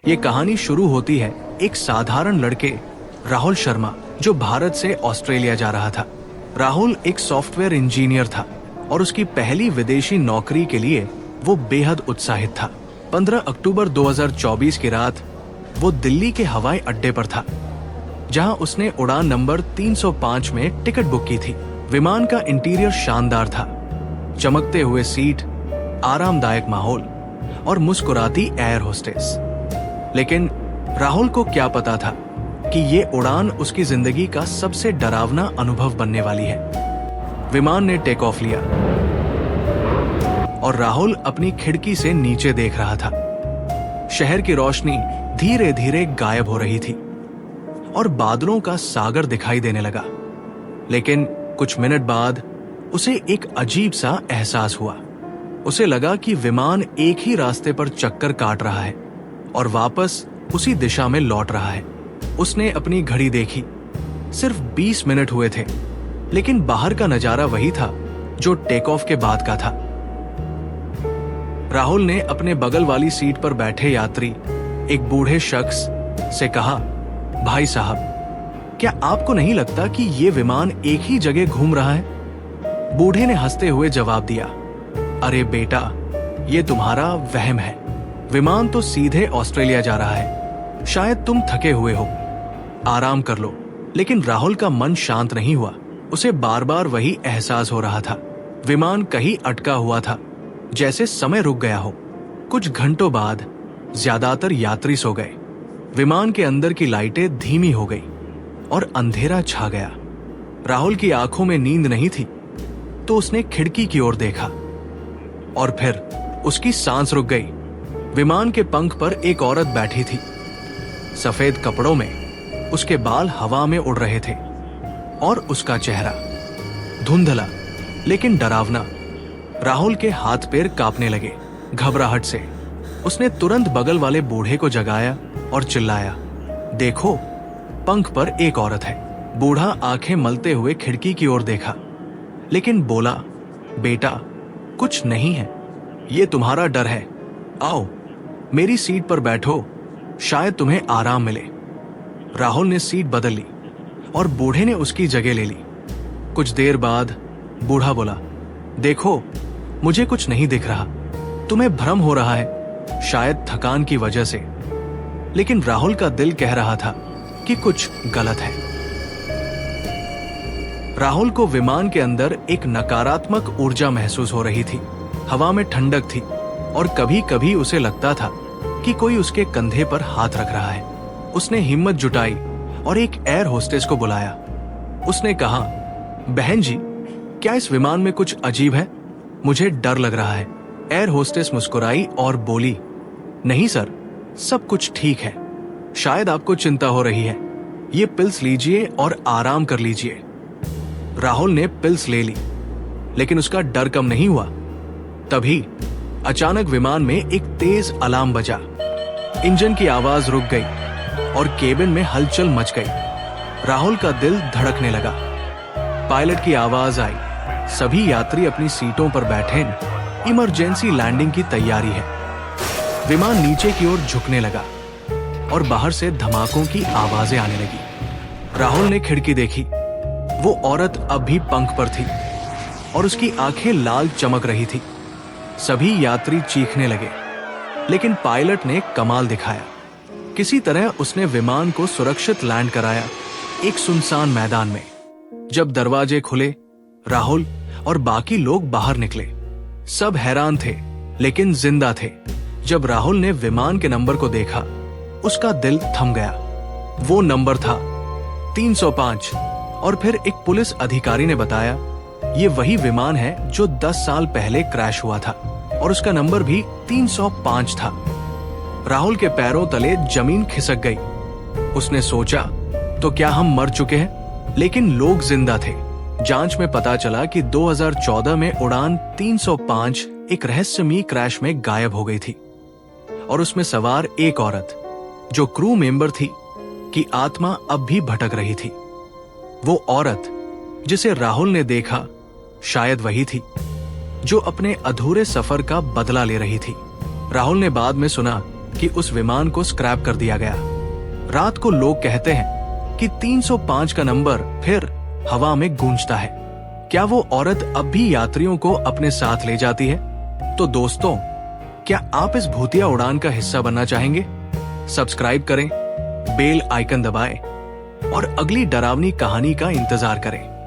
ये कहानी शुरू होती है एक साधारण लड़के राहुल शर्मा जो भारत से ऑस्ट्रेलिया जा रहा था। राहुल एक सॉफ्टवेयर इंजीनियर था और उसकी पहली विदेशी नौकरी के लिए वो बेहद उत्साहित था। 15 अक्टूबर 2024 की रात वो दिल्ली के हवाई अड्डे पर था, जहां उसने उड़ान नंबर 305 में टिकट बुक की थी। विमान का इंटीरियर शानदार था, चमकते हुए सीट, आरामदायक माहौल और मुस्कुराती एयर होस्टेस। लेकिन राहुल को क्या पता था कि ये उड़ान उसकी जिंदगी का सबसे डरावना अनुभव बनने वाली है। विमान ने टेक ऑफ लिया और राहुल अपनी खिड़की से नीचे देख रहा था। शहर की रोशनी धीरे धीरे गायब हो रही थी और बादलों का सागर दिखाई देने लगा। लेकिन कुछ मिनट बाद उसे एक अजीब सा एहसास हुआ। उसे लगा कि विमान एक ही रास्ते पर चक्कर काट रहा है और वापस उसी दिशा में लौट रहा है। उसने अपनी घड़ी देखी, सिर्फ 20 मिनट हुए थे, लेकिन बाहर का नजारा वही था जो टेक ऑफ के बाद का था। राहुल ने अपने बगल वाली सीट पर बैठे यात्री, एक बूढ़े शख्स से कहा, भाई साहब, क्या आपको नहीं लगता कि ये विमान एक ही जगह घूम रहा है? बूढ़े ने हंसते हुए जवाब दिया, अरे बेटा, ये तुम्हारा वहम है। विमान तो सीधे ऑस्ट्रेलिया जा रहा है। शायद तुम थके हुए हो, आराम कर लो। लेकिन राहुल का मन शांत नहीं हुआ। उसे बार बार वही एहसास हो रहा था। विमान कहीं अटका हुआ था, जैसे समय रुक गया हो। कुछ घंटों बाद ज्यादातर यात्री सो गए। विमान के अंदर की लाइटें धीमी हो गई और अंधेरा छा गया। राहुल की आंखों में नींद नहीं थी, तो उसने खिड़की की ओर देखा और फिर उसकी सांस रुक गई। विमान के पंख पर एक औरत बैठी थी, सफेद कपड़ों में। उसके बाल हवा में उड़ रहे थे और उसका चेहरा धुंधला लेकिन डरावना। राहुल के हाथ पैर कांपने लगे घबराहट से। उसने तुरंत बगल वाले बूढ़े को जगाया और चिल्लाया, देखो, पंख पर एक औरत है। बूढ़ा आंखें मलते हुए खिड़की की ओर देखा, लेकिन बोला, बेटा, कुछ नहीं है, ये तुम्हारा डर है। आओ, मेरी सीट पर बैठो, शायद तुम्हें आराम मिले। राहुल ने सीट बदल ली और बूढ़े ने उसकी जगह ले ली। कुछ देर बाद बूढ़ा बोला, देखो, मुझे कुछ नहीं दिख रहा, तुम्हें भ्रम हो रहा है, शायद थकान की वजह से। लेकिन राहुल का दिल कह रहा था कि कुछ गलत है। राहुल को विमान के अंदर एक नकारात्मक ऊर्जा महसूस हो रही थी। हवा में ठंडक थी और कभी कभी उसे लगता था कि कोई उसके कंधे पर हाथ रख रहा है। उसने हिम्मत जुटाई और एक एयर होस्टेस को बुलाया। उसने कहा, बहन जी, क्या इस विमान में कुछ अजीब है? मुझे डर लग रहा है। एयर होस्टेस मुस्कुराई और बोली, नहीं सर, सब कुछ ठीक है। शायद आपको चिंता हो रही है। ये पिल्स लीजिए और आराम कर लीजिए। राहुल ने पिल्स ले ली, लेकिन उसका डर कम नहीं हुआ। तभी अचानक विमान में एक तेज अलार्म बजा। इंजन की आवाज रुक गई और केबिन में हलचल मच गई। राहुल का दिल धड़कने लगा। पायलट की आवाज आई, सभी यात्री अपनी सीटों पर बैठे, इमरजेंसी लैंडिंग की तैयारी है। विमान नीचे की ओर झुकने लगा और बाहर से धमाकों की आवाजें आने लगी। राहुल ने खिड़की देखी। वो औरत अब भी पंख पर थी और उसकी आंखें लाल चमक रही थी। सभी यात्री चीखने लगे, लेकिन पायलट ने कमाल दिखाया। किसी तरह उसने विमान को सुरक्षित लैंड कराया एक सुनसान मैदान में। जब दरवाजे खुले, राहुल और बाकी लोग बाहर निकले। सब हैरान थे, लेकिन जिंदा थे। जब राहुल ने विमान के नंबर को देखा, उसका दिल थम गया। वो नंबर था 305 और फिर एक पुलिस अधिकारी ने बताया, ये वही विमान है जो 10 साल पहले क्रैश हुआ था और उसका नंबर भी 305 था। राहुल के पैरों तले जमीन खिसक गई। उसने सोचा, तो क्या हम मर चुके हैं? लेकिन लोग जिंदा थे। जांच में पता चला कि 2014 में उड़ान 305 एक रहस्यमयी क्रैश में गायब हो गई थी और उसमें सवार एक औरत, जो क्रू मेंबर थी, की आत्मा अब भी भटक रही थी। वो औरत जिसे राहुल ने देखा, शायद वही थी जो अपने अधूरे सफर का बदला ले रही थी। राहुल ने बाद में सुना कि उस विमान को स्क्रैप कर दिया गया। रात को लोग कहते हैं कि 305 का नंबर फिर हवा में गूंजता है। क्या वो औरत अब भी यात्रियों को अपने साथ ले जाती है? तो दोस्तों, क्या आप इस भूतिया उड़ान का हिस्सा बनना चाहेंगे? सब्सक्राइब करें, बेल आइकन दबाएं और अगली डरावनी कहानी का इंतजार करें।